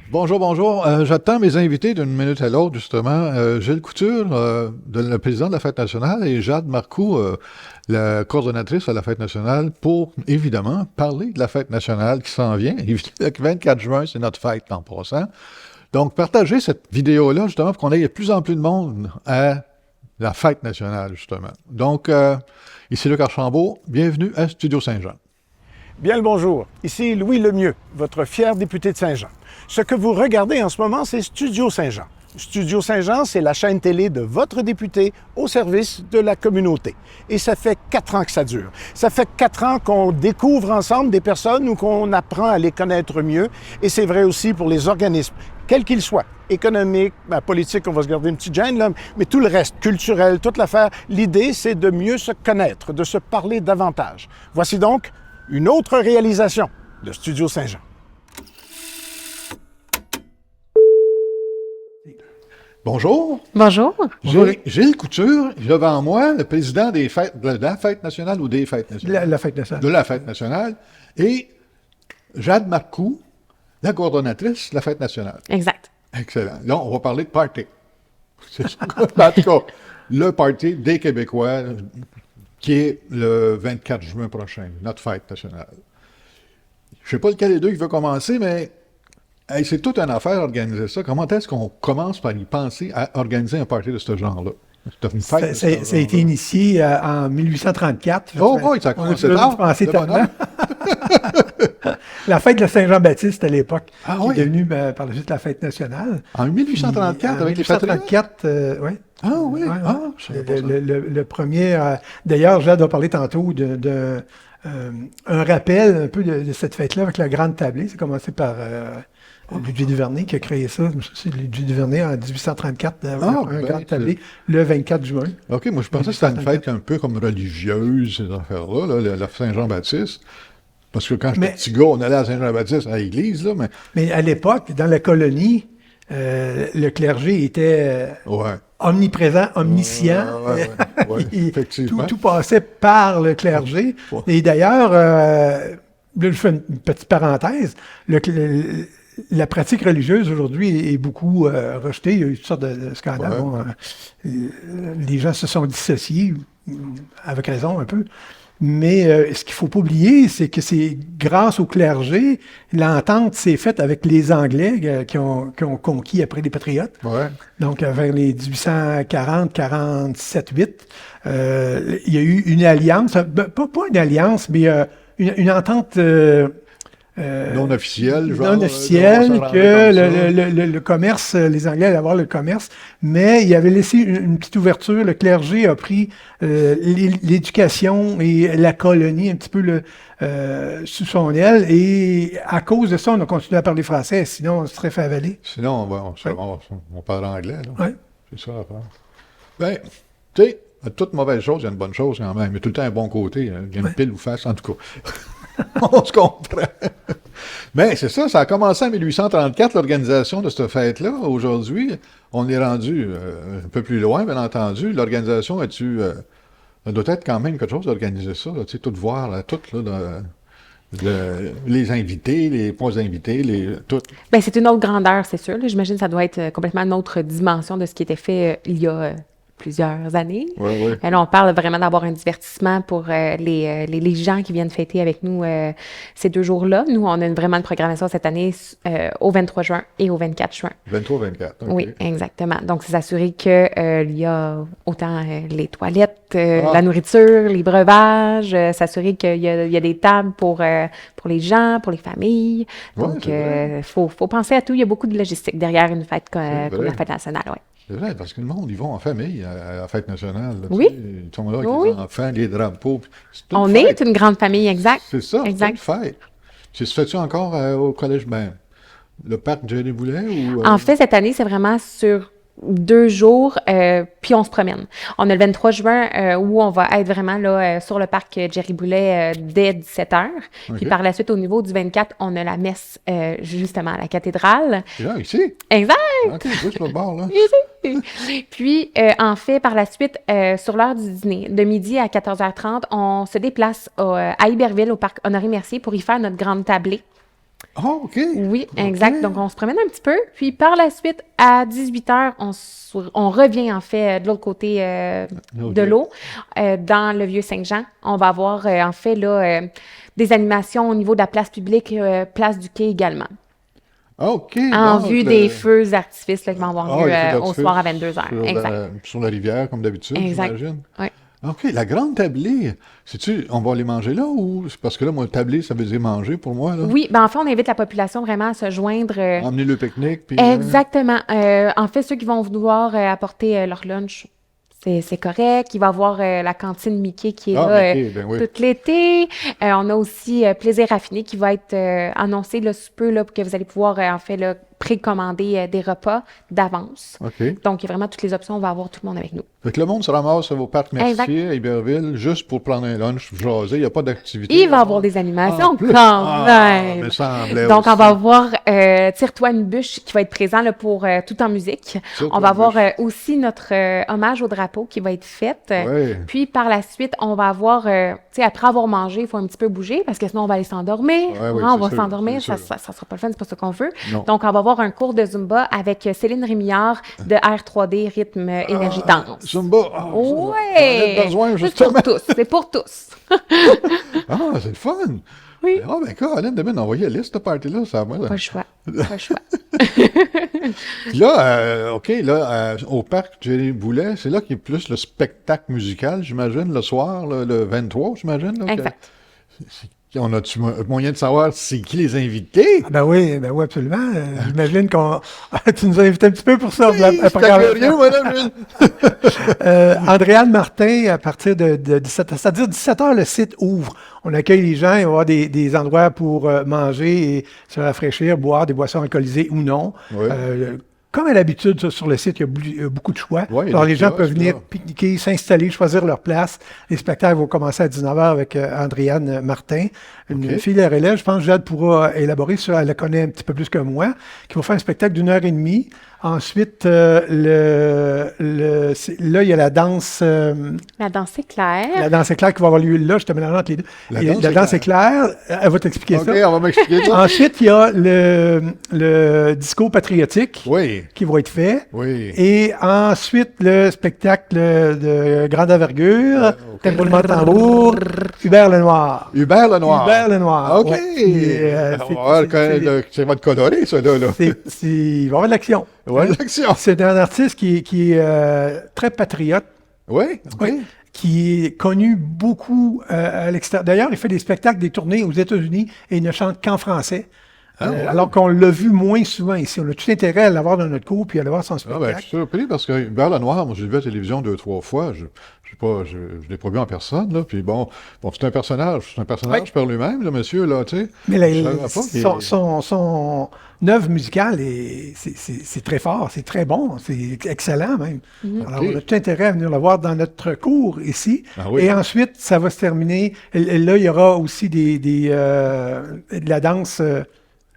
Bonjour, bonjour. J'attends mes invités d'une minute à l'autre, justement. Gilles Couture, le président de la Fête nationale, et Jade Marcoux, la coordonnatrice à la Fête nationale, pour, évidemment, parler de la Fête nationale qui s'en vient. Le 24 juin, c'est notre fête l'an prochain. Donc, partagez cette vidéo-là, justement, pour qu'on ait de plus en plus de monde à la Fête nationale, justement. Donc, ici Luc Archambault, bienvenue à Studio Saint-Jean. Bien le bonjour, ici Louis Lemieux, votre fier député de Saint-Jean. Ce que vous regardez en ce moment, c'est Studio Saint-Jean. Studio Saint-Jean, c'est la chaîne télé de votre député au service de la communauté. Et ça fait 4 ans que ça dure. Ça fait 4 ans qu'on découvre ensemble des personnes ou qu'on apprend à les connaître mieux. Et c'est vrai aussi pour les organismes, quels qu'ils soient. Économique, politique, on va se garder une petite gêne, là, mais tout le reste, culturel, toute l'affaire. L'idée, c'est de mieux se connaître, de se parler davantage. Voici donc une autre réalisation de Studio Saint-Jean. Bonjour. Bonjour. Gilles Couture, devant moi, le président des fêtes, de la Fête nationale ou des Fêtes nationales? La Fête nationale. De la Fête nationale. Et Jade Marcoux, la coordonnatrice de la Fête nationale. Exact. Excellent. Là, on va parler de party. C'est ça. En tout cas, le party des Québécois, qui est le 24 juin prochain, notre fête nationale. Je ne sais pas lequel des deux qui veut commencer, mais hey, c'est toute une affaire organiser ça. Comment est-ce qu'on commence par y penser à organiser un party de ce genre-là? C'est une fête ça a été initié en 1834. Oh oui, ça a commencé tard. La fête de Saint-Jean-Baptiste à l'époque, qui oui. est devenue par la suite la fête nationale. En 1834, avec 1834, oui. Ah oui, Ouais, ah, ouais. je savais pas ça. Le premier... d'ailleurs, Jade a parlé tantôt un rappel un peu de cette fête-là avec la grande tablée. C'est commencé par Ludwig Duvernay qui a créé ça. C'est Ludwig Duvernay en 1834, un grand tablé, le 24 juin. OK, moi je pensais que c'était une fête un peu comme religieuse, ces affaires-là, là, la Saint-Jean-Baptiste. Parce que quand j'étais petit gars, on allait à Saint-Jean-Baptiste, à l'église, là, mais... Mais à l'époque, dans la colonie, le clergé était omniprésent, omniscient. Ouais, effectivement. Tout passait par le clergé. Ouais. Et d'ailleurs, là, je fais une petite parenthèse, la pratique religieuse aujourd'hui est beaucoup rejetée. Il y a eu toutes sortes de scandales. Ouais. Bon, les gens se sont dissociés, avec raison un peu. Mais ce qu'il ne faut pas oublier, c'est que c'est grâce au clergé, l'entente s'est faite avec les Anglais qui ont conquis après les Patriotes. Ouais. Donc, vers les 1840, 47, 8, il y a eu une alliance, pas une alliance, mais une entente non officielle, genre. non officielle, que le le commerce, les Anglais allaient avoir le commerce, mais il avait laissé une petite ouverture. Le clergé a pris l'éducation et la colonie un petit peu sous son aile, et à cause de ça, on a continué à parler français, sinon on se serait fait avaler. Sinon, on parle anglais, là. Ouais. C'est ça, l'affaire. Ben, tu sais, à toute mauvaise chose, il y a une bonne chose quand même. Il y a tout le temps un bon côté. Il y a une pile ou face, en tout cas. On se comprend. Mais c'est ça, ça a commencé en 1834, l'organisation de cette fête-là. Aujourd'hui, on est rendu un peu plus loin, bien entendu. L'organisation ça doit être quand même quelque chose d'organiser ça, là, tu sais, tout voir, là, tout, là, les invités, les points invités, tout. Bien, c'est une autre grandeur, c'est sûr. Là. J'imagine que ça doit être complètement une autre dimension de ce qui était fait il y a plusieurs années. Oui. Et là, on parle vraiment d'avoir un divertissement pour les gens qui viennent fêter avec nous ces 2 jours-là. Nous, on a vraiment une programmation cette année au 23 juin et au 24 juin. 23-24, OK. Oui, exactement. Donc, c'est s'assurer qu'il y a autant les toilettes, la nourriture, les breuvages, s'assurer qu'il y a des tables pour les gens, pour les familles. Donc, il faut penser à tout. Il y a beaucoup de logistique derrière une fête comme la fête nationale, oui. C'est vrai, parce que le monde, ils vont en famille à la fête nationale. Là, Oui. Ils sont là avec les enfants, les drapeaux. On est une grande famille, exact. C'est ça, exact. c'est une fête. Ça se fait-tu encore au collège, le parc Jerry Boulet? Ou, En fait, cette année, c'est vraiment sur 2 jours, puis on se promène. On a le 23 juin où on va être vraiment là sur le parc Jerry Boulet dès 17h. Puis par la suite, au niveau du 24, on a la messe justement à la cathédrale. Là, ici? Exact! OK, juste le bord, là. Ici! Puis, en fait, par la suite, sur l'heure du dîner, de midi à 14h30, on se déplace à Iberville, au parc Honoré-Mercier, pour y faire notre grande tablée. Ah, OK. Oui, OK. exact. Donc, on se promène un petit peu. Puis, par la suite, à 18h, on revient, en fait, de l'autre côté de OK. l'eau, dans le Vieux-Saint-Jean. On va avoir, en fait, là, des animations au niveau de la place publique, place du quai également. Ah, OK. En Donc, vue des feux d'artifice là, qui vont avoir lieu les feux au d'artifice soir à 22h. sur Exact. sur la rivière, comme d'habitude, Exact. j'imagine. Oui. OK, la grande tablée, sais-tu, on va aller manger là ou... c'est parce que là, moi, tablée, ça veut dire manger pour moi, là. Oui, ben en fait, on invite la population vraiment à se joindre. Emmener le pique-nique, puis... Exactement. En fait, ceux qui vont vouloir apporter leur lunch, c'est correct. Il va y avoir la cantine Mickey qui est là Mickey, ben oui. tout l'été. On a aussi Plaisir Raffiné qui va être annoncé là, sous peu là, pour que vous allez pouvoir en fait là, précommander des repas d'avance. OK. Donc, il y a vraiment toutes les options. On va avoir tout le monde avec nous. Fait que le monde se ramasse au parc Exact. Mercier, à Iberville, juste pour prendre un lunch, jaser, il n'y a pas d'activité. Il va y avoir des animations En plus. quand même. Me semblait Donc, aussi. on va avoir Tire-toi une bûche qui va être présent là, pour tout en musique. Tire-toi On va une avoir bûche. aussi notre hommage au drapeau qui va être fait. Ouais. Puis, par la suite, on va avoir, tu sais, après avoir mangé, il faut un petit peu bouger parce que sinon, on va aller s'endormir. Ouais, oui, on c'est va sûr, s'endormir, c'est ça sûr. sera pas le fun, c'est pas ce qu'on veut. Non. Donc, on va avoir un cours de Zumba avec Céline Rémillard de R3D, rythme, énergie danse. Zumba. J'en ai besoin, C'est justement. pour tous, c'est pour tous. Ah, c'est le fun. Oui. Ah, ben, Colin, demain, envoyer la liste de party-là, ça va. Pas le choix, pas le choix. Puis là, OK, là, au parc Jerry Boulet, c'est là qu'il y a plus le spectacle musical, j'imagine, le soir, là, le 23, j'imagine. Là, Exact. On a-tu moyen de savoir c'est qui les invités? Ben oui, absolument. J'imagine qu'on. Tu nous as invités un petit peu pour ça. Oui, c'est curieux, madame. Andréane Martin, à partir de 17h, c'est-à-dire 17h, le site ouvre. On accueille les gens, il va y avoir des endroits pour manger et se rafraîchir, boire des boissons alcoolisées ou non. Oui. Comme à l'habitude, ça, sur le site, il y a beaucoup de choix. Oui, il y a Alors, des les gens kiosques, peuvent venir là. pique-niquer, s'installer, choisir leur place. Les spectacles vont commencer à 19h avec Andréane Martin, une OK. fille de la relève. Je pense que Jade pourra élaborer sur elle la connaît un petit peu plus que moi, qui va faire un spectacle d'1h30. Ensuite, là, il y a la danse... La danse éclair. la danse éclair qui va avoir lieu là, je te mélange entre les deux. La danse éclair, elle va t'expliquer OK, ça. on va m'expliquer ça. Ensuite, il y a le disco patriotique Oui, qui va être fait. oui. Et ensuite, le spectacle de grande envergure, OK. roulement de tambour, Hubert Lenoir. Hubert Lenoir. Hubert Lenoir. OK. Ouais. Puis, On va voir c'est votre coloré, ça, là. il va y avoir de l'action. Ouais, l'action. C'est un artiste qui est très patriote. Oui, OK. Oui, qui est connu beaucoup à l'extérieur. D'ailleurs, il fait des spectacles, des tournées aux États-Unis et il ne chante qu'en français. Ouais. Alors qu'on l'a vu moins souvent ici. On a tout intérêt à l'avoir dans notre cours puis à l'avoir son Ah, spectacle. ben, je suis surpris parce que Hubert Lenoir, moi, j'ai vu à la télévision 2-3 fois. Je l'ai pas vu en personne, là. Puis bon, c'est un personnage. C'est un personnage Oui. par lui-même, le monsieur, là, tu sais. Mais Je savais pas qu'il- son œuvre musicale, c'est très fort, c'est très bon, c'est excellent même. Alors, OK. on a tout intérêt à venir le voir dans notre cours ici. Ah oui. Et ensuite, ça va se terminer. Et là, il y aura aussi de la danse.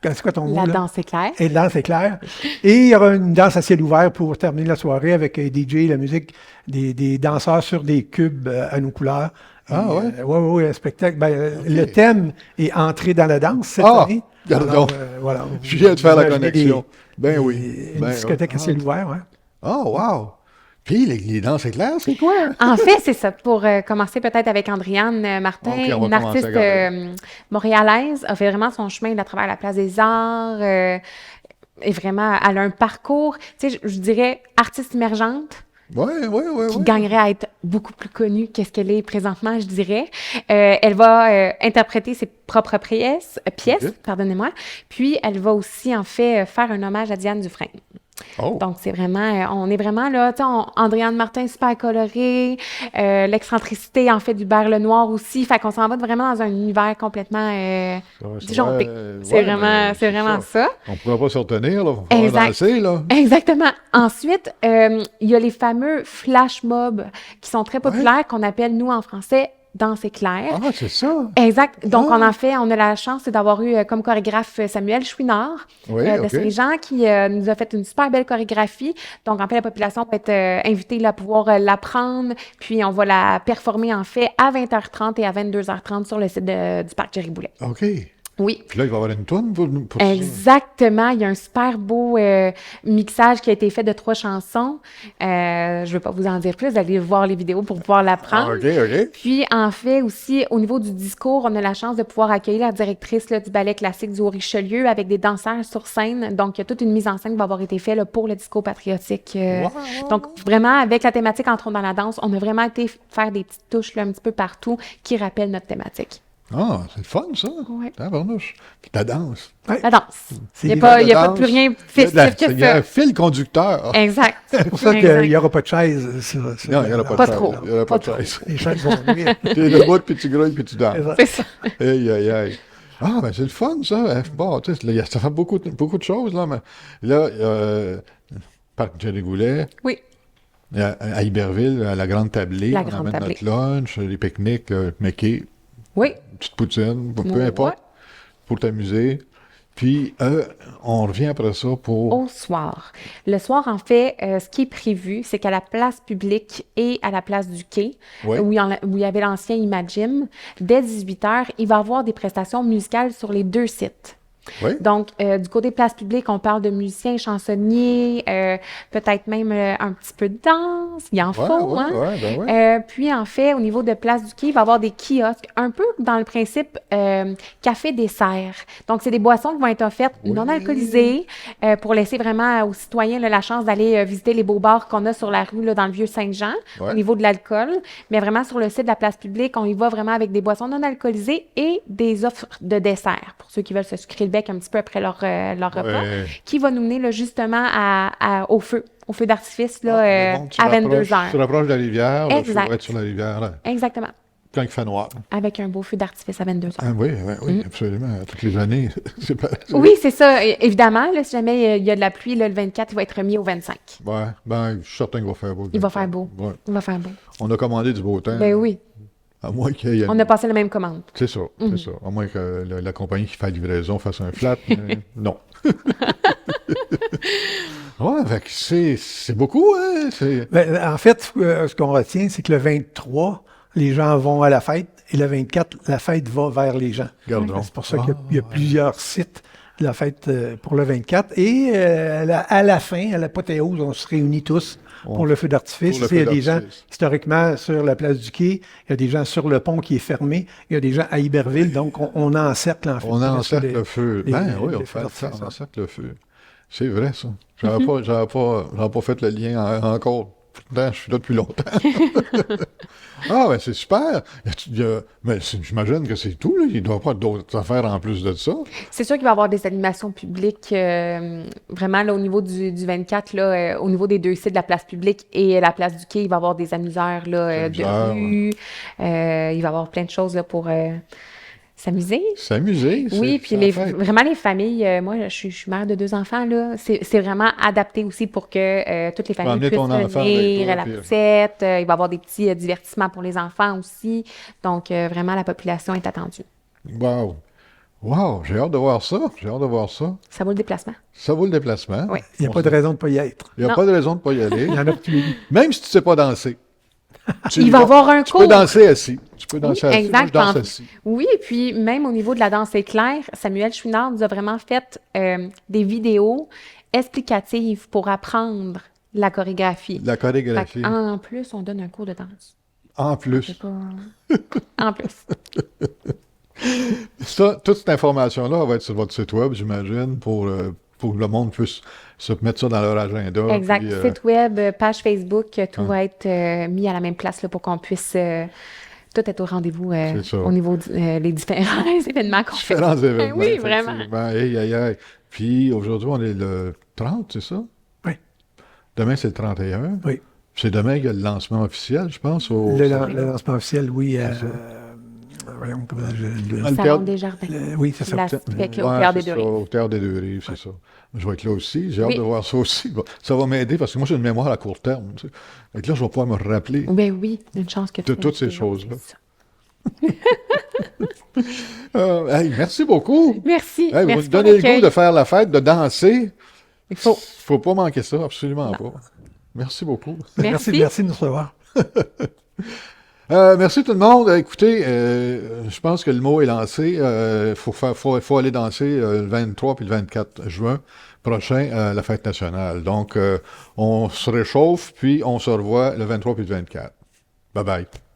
C'est quoi ton mot? La là? danse éclair. Et la danse éclair. Et il y aura une danse à ciel ouvert pour terminer la soirée avec DJ, la musique, des danseurs sur des cubes à nos couleurs. Ah, ouais? Oui, un spectacle. Le thème est entré dans la danse cette année. Regarde Alors, donc. voilà. Je viens de faire la Imaginez connexion. Ben oui. Une Ben, discothèque à ciel ouvert, ouais. Oh, wow. Puis, les danses éclairs, c'est quoi? En fait, c'est ça. Pour commencer peut-être avec Andréane Martin, OK, on va une commencer artiste à regarder. montréalaise, a fait vraiment son chemin à travers la place des Arts. Et vraiment, elle a un parcours, tu sais, je dirais artiste émergente, Oui. qui gagnerait à être beaucoup plus connue qu'est-ce qu'elle est présentement, je dirais. Elle va interpréter ses propres pièces, OK. pardonnez-moi. Puis, elle va aussi, en fait, faire un hommage à Diane Dufresne. Oh. Donc, c'est vraiment, on est vraiment là, tu sais, Andréane Martin, super colorée, l'excentricité, en fait, d'Hubert Lenoir aussi, fait qu'on s'en va vraiment dans un univers complètement disjoncté. C'est vraiment ça. On ne pourra pas se retenir, là. Il va Exact. danser, là. Exactement. Ensuite, il y a les fameux flash mobs qui sont très populaires, qu'on appelle, nous, en français, danse éclair. Ah, c'est ça. Exact. Donc, Ah. on a la chance d'avoir eu comme chorégraphe Samuel Chouinard Oui, de OK. Saint-Jean qui nous a fait une super belle chorégraphie. Donc, en fait, la population va être invitée là, à pouvoir l'apprendre. Puis, on va la performer, en fait, à 20h30 et à 22h30 sur le site du Parc Jerry Boulet. OK. Oui. Puis là, il va y avoir une toune pour ça. Exactement. Il y a un super beau mixage qui a été fait de 3 chansons. Je ne veux pas vous en dire plus. Vous allez voir les vidéos pour pouvoir l'apprendre. OK. Puis, en fait, aussi, au niveau du discours, on a la chance de pouvoir accueillir la directrice là, du ballet classique du Haut-Richelieu avec des danseurs sur scène. Donc, il y a toute une mise en scène qui va avoir été faite là, pour le discours patriotique. Donc, vraiment, avec la thématique Entrons dans la danse, on a vraiment été faire des petites touches là, un petit peu partout qui rappellent notre thématique. Ah, c'est le fun, ça. Oui. Tabarnouche. Puis la danse. La danse. Il n'y la a pas danse. plus rien festif que Il y a un ça. fil conducteur. Exact. C'est pour ça qu'il n'y aura pas de chaise. Non, il n'y aura pas Pas de chaise. trop. Il n'y aura pas de Pas trop. chaise. Les chaises vont venir. T'es debout, puis tu grouilles, puis tu danses. C'est ça. Aïe, aïe, aïe. Ah, ben c'est le fun, ça. Bon, tu sais, là, ça fait beaucoup de choses, là. Mais là, il y a Parc Jerry Goulet. Oui. À Iberville, à la Grande Tablée. La on Grande amène Tablée. notre lunch, les pique-niques, Mickey, Oui. petite poutine, peu Ouais. importe, pour t'amuser. Puis, on revient après ça pour... Au soir. Le soir, en fait, ce qui est prévu, c'est qu'à la place publique et à la place du quai, Ouais. où il y avait l'ancien Imagim, dès 18h, il va y avoir des prestations musicales sur les 2 sites. Oui. Donc, du côté place publique, on parle de musiciens, chansonniers, peut-être même un petit peu de danse. Il en faut, hein? Ben ouais. Puis, en fait, au niveau de place du quai, il va y avoir des kiosques, un peu dans le principe café-dessert. Donc, c'est des boissons qui vont être offertes non alcoolisées pour laisser vraiment aux citoyens là, la chance d'aller visiter les beaux bars qu'on a sur la rue là, dans le Vieux-Saint-Jean Ouais. au niveau de l'alcool. Mais vraiment, sur le site de la place publique, on y va vraiment avec des boissons non alcoolisées et des offres de dessert pour ceux qui veulent se sucrer le bec un petit peu après leur repas, Ouais. qui va nous mener là, justement au feu d'artifice là, Bon, tu à rapproches- 22h. Tu rapproches de la rivière, là, tu Exact. vas être sur la rivière, là, Exactement. quand il fait noir. Avec un beau feu d'artifice à 22h. Ah oui, absolument. Toutes les années, c'est pas... Oui, c'est ça. Évidemment, là, si jamais il y a de la pluie, là, le 24, il va être remis au 25. Ouais, ben, je suis certain qu'il va faire beau. Il va faire beau. Ouais. Il va faire beau. On a commandé du beau temps. Ben oui. À moins qu'il y ait... On a passé la même commande. C'est ça, c'est ça. À moins que la compagnie qui fait la livraison fasse un flat, mais non. Ouais, fait que c'est beaucoup, hein? Ben, en fait, ce qu'on retient, c'est que le 23, les gens vont à la fête et le 24, la fête va vers les gens. Gardons. C'est pour ça qu'il y a plusieurs sites de la fête pour le 24. Et à la fin, à l'apothéose, on se réunit tous pour le feu d'artifice. Pour le Il y a feu des gens, d'artifice. historiquement, sur la place du quai. Il y a des gens sur le pont qui est fermé. Il y a des gens à Iberville. Donc, on encercle, en fait. On presque encercle le feu. les- Ben oui, les on feux fait ça, d'artifice, on encercle le feu. C'est vrai, ça. J'avais pas fait le lien encore. Pourtant, je suis là depuis longtemps. Ah, ben c'est super. Mais j'imagine que c'est tout, là. Il doit pas avoir d'autres affaires en plus de ça. C'est sûr qu'il va y avoir des animations publiques, vraiment là, au niveau du 24, là, au niveau des 2 sites de la place publique et la place du quai, il va y avoir des amuseurs là, Des amuseurs, de rue. Il va y avoir plein de choses là, pour s'amuser. S'amuser. Oui, puis vraiment les familles, moi je suis mère de 2 enfants, là, c'est vraiment adapté aussi pour que toutes les familles emmener puissent ton enfant avec venir toi, à la puis- poussette. Il va y avoir des petits divertissements pour les enfants aussi. Donc vraiment la population est attendue. Wow. Wow, j'ai hâte de voir ça. J'ai hâte de voir ça. Ça vaut le déplacement. Ça vaut le déplacement. Oui. Il n'y a pas de raison de ne pas y être. Il n'y a Non. pas de raison de ne pas y aller. Il y en a pour tous les goûts. Même si tu ne sais pas danser. Il va y avoir un Tu cours. peux danser assis. Tu peux danser assis. Moi, Exact. je danse assis. Oui, et puis même au niveau de la danse éclair, Samuel Chouinard nous a vraiment fait des vidéos explicatives pour apprendre la chorégraphie. La chorégraphie. En plus, on donne un cours de danse. En plus. C'est pas... En plus. Ça, toute cette information-là va être sur votre site web, j'imagine, pour que le monde puisse se mettre ça dans leur agenda. Exact. puis, Site web, page Facebook, tout va être mis à la même place là, pour qu'on puisse tout être au rendez-vous C'est ça. au niveau des différents événements qu'on fait. différents événements. Oui, vraiment. effectivement. Aïe, aïe, aïe. Puis aujourd'hui, on est le 30, c'est ça? Oui. Demain, c'est le 31. Oui. C'est demain qu'il y a le lancement officiel, je pense. Le lancement officiel, oui. Voyons comment Ah, le Salon théâtre- des Jardins. oui, c'est ça. La spec au Ouais, Théâtre des c'est Deux ça, Rives. au Théâtre des Deux Rives, c'est ça. Je vais être là aussi. J'ai hâte Oui. de voir ça aussi. Bon, ça va m'aider parce que moi, j'ai une mémoire à court terme. Tu sais. Fait que là, je vais pouvoir me rappeler. Ben oui, une chance que De tu toutes ces fais choses-là. ça. Hey, merci beaucoup. Merci. Hey, vous Merci me pour donnez le l'accueil. goût de faire la fête, de danser. Il faut. Faut pas manquer ça, absolument pas. Merci beaucoup. Merci. Merci de nous recevoir. Merci tout le monde. Écoutez, je pense que le mot est lancé. Faut aller danser le 23 puis le 24 juin prochain à la fête nationale. Donc, on se réchauffe, puis on se revoit le 23 puis le 24. Bye bye.